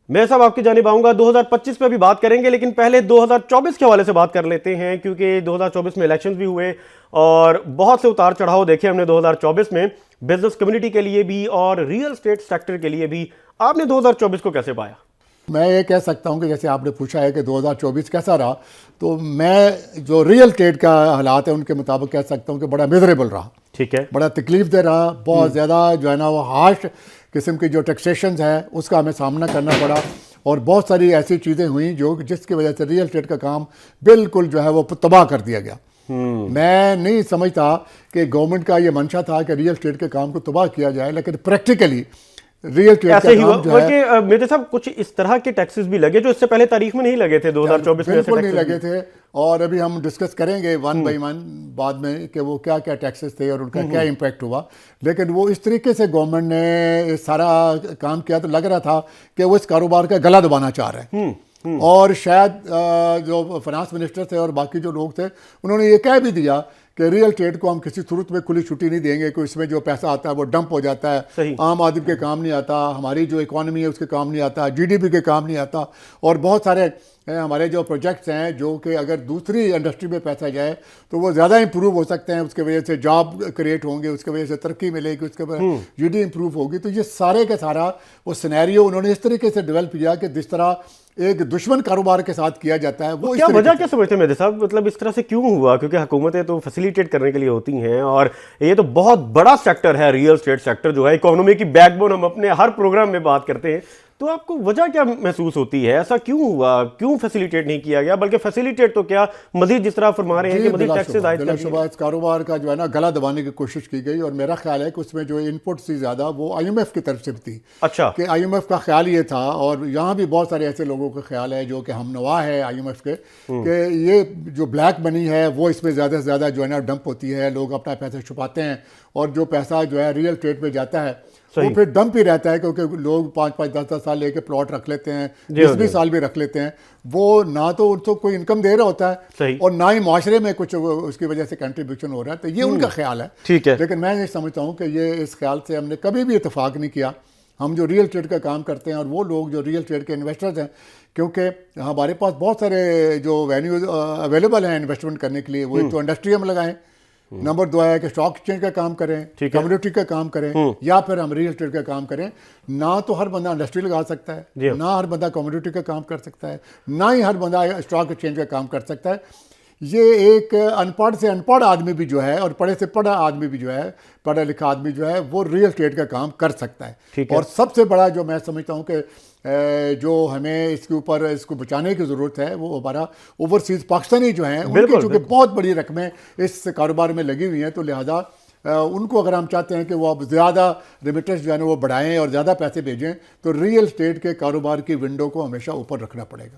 मैं साहब आपकी जानिब आऊंगा, 2025 पे भी बात करेंगे, लेकिन पहले 2024 के हवाले से बात कर लेते हैं, क्योंकि 2024 में इलेक्शंस भी हुए और बहुत से उतार चढ़ाव देखे हमने 2024 में, बिजनेस कम्युनिटी के लिए भी और रियल एस्टेट सेक्टर के लिए भी। आपने 2024 को कैसे पाया? मैं ये कह सकता हूँ कि जैसे आपने पूछा है कि 2024 कैसा रहा, तो मैं जो रियल एस्टेट का हालात है उनके मुताबिक कह सकता हूँ कि बड़ा मिजरेबल रहा। ठीक है। बड़ा तकलीफ दे रहा, बहुत ज़्यादा जो है ना वो हार्श किस्म की जो टैक्सेशन है उसका हमें सामना करना पड़ा, और बहुत सारी ऐसी चीज़ें हुई जो जिसकी वजह से रियल एस्टेट का काम बिल्कुल जो है वो तबाह कर दिया गया। मैं नहीं समझता कि गवर्नमेंट का ये मंशा था कि रियल एस्टेट के काम को तबाह किया जाए, लेकिन प्रैक्टिकली रियल एस्टेट का काम जो है, मेरे साहब कुछ इस तरह के टैक्सेस भी लगे जो इससे पहले तारीख में नहीं लगे थे 2024 में। बिल्कुल नहीं लगे थे, और अभी हम डिस्कस करेंगे वन बाई वन बाद में कि वो क्या क्या टैक्सेस थे और उनका क्या इम्पैक्ट हुआ। लेकिन वो इस तरीके से गवर्नमेंट ने सारा काम किया तो लग रहा था कि वो इस कारोबार का गला दबाना चाह रहे हैं। और शायद जो फाइनेंस मिनिस्टर थे और बाकी जो लोग थे उन्होंने ये कह भी दिया कि रियल एस्टेट को हम किसी सूरत में खुली छुट्टी नहीं देंगे, कि इसमें जो पैसा आता है वो डंप हो जाता है, आम आदमी के काम नहीं आता, हमारी जो इकॉनमी है उसके काम नहीं आता, जीडीपी के काम नहीं आता। और बहुत सारे हमारे जो प्रोजेक्ट्स हैं जो कि अगर दूसरी इंडस्ट्री में पैसा जाए तो वो ज़्यादा इंप्रूव हो सकते हैं, उसके वजह से जॉब क्रिएट होंगे, उसके वजह से तरक्की मिलेगी, उसके वजह जीडीपी इंप्रूव होगी। तो ये सारे का सारा वो सिनेरियो उन्होंने इस तरीके से डेवलप किया कि जिस तरह एक दुश्मन कारोबार के साथ किया जाता है वो क्या वजह क्या समझते हैं मेरे साहब, मतलब इस तरह से क्यों हुआ? क्योंकि हुकूमतें तो फैसिलिटेट करने के लिए होती हैं, और ये तो बहुत बड़ा सेक्टर है, रियल एस्टेट सेक्टर जो है इकोनॉमी की बैकबोन, हम अपने हर प्रोग्राम में बात करते हैं। तो आपको वजह क्या महसूस होती है, ऐसा क्यों हुआ, क्यों फैसिलिटेट नहीं किया गया? बल्कि फैसिलिटेट तो क्या, मजीद जिस तरह फरमा रहे हैं कि मजीद टैक्सेस आयद कर दिए। इस कारोबार का जो है ना गला दबाने की कोशिश की गई, और मेरा ख्याल है कि उसमें जो इनपुट थी ज़्यादा वो IMF की तरफ से थी। अच्छा। कि IMF का ख्याल ये था, और यहाँ भी बहुत सारे ऐसे लोगों का ख्याल है जो कि हम नवा है IMF के, कि ये जो ब्लैक मनी है वो इसमें ज़्यादा से ज़्यादा जो है ना डंप होती है, लोग अपना पैसा छुपाते हैं, और जो पैसा जो है रियल एस्टेट में जाता है वो फिर डंप ही रहता है, क्योंकि लोग 5-5, 10-10 साल लेके प्लॉट रख लेते हैं, 20-20 साल भी रख लेते हैं। वो ना तो उनको कोई इनकम दे रहा होता है और ना ही माशरे में कुछ उसकी वजह से कंट्रीब्यूशन हो रहा है। तो ये उनका ख्याल है। ठीक है। लेकिन मैं ये समझता हूँ कि ये इस ख्याल से हमने कभी भी इतफाक नहीं किया। हम जो रियल एस्टेट का काम करते हैं और वो लोग जो रियल एस्टेट के इन्वेस्टर्स हैं, क्योंकि हमारे पास बहुत सारे जो वेन्यूज अवेलेबल हैं इन्वेस्टमेंट करने के लिए, वो एक तो इंडस्ट्री हम लगाएं, नंबर 2 है कि स्टॉक एक्सचेंज का काम करें, कम्युनिटी का काम करें, या फिर हम रियल एस्टेट का काम करें। ना तो हर बंदा इंडस्ट्री लगा सकता है, ना हर बंदा कम्युनिटी का काम कर सकता है, ना ही हर बंदा स्टॉक एक्सचेंज का काम कर सकता है। ये एक अनपढ़ से अनपढ़ आदमी भी जो है और पढ़े से पढ़ा आदमी भी जो है, पढ़ा लिखा आदमी जो है, वो रियल एस्टेट का काम कर सकता है। और सबसे बड़ा जो मैं समझता हूँ कि जो हमें इसके ऊपर इसको बचाने की ज़रूरत है वो हमारा ओवरसीज़ पाकिस्तानी जो हैं, उनकी चूँकि बहुत बड़ी रकमें इस कारोबार में लगी हुई हैं, तो लिहाजा उनको अगर हम चाहते हैं कि वो अब ज़्यादा रेमिटेंस जो है ना वो बढ़ाएं और ज़्यादा पैसे भेजें, तो रियल एस्टेट के कारोबार की विंडो को हमेशा ऊपर रखना पड़ेगा।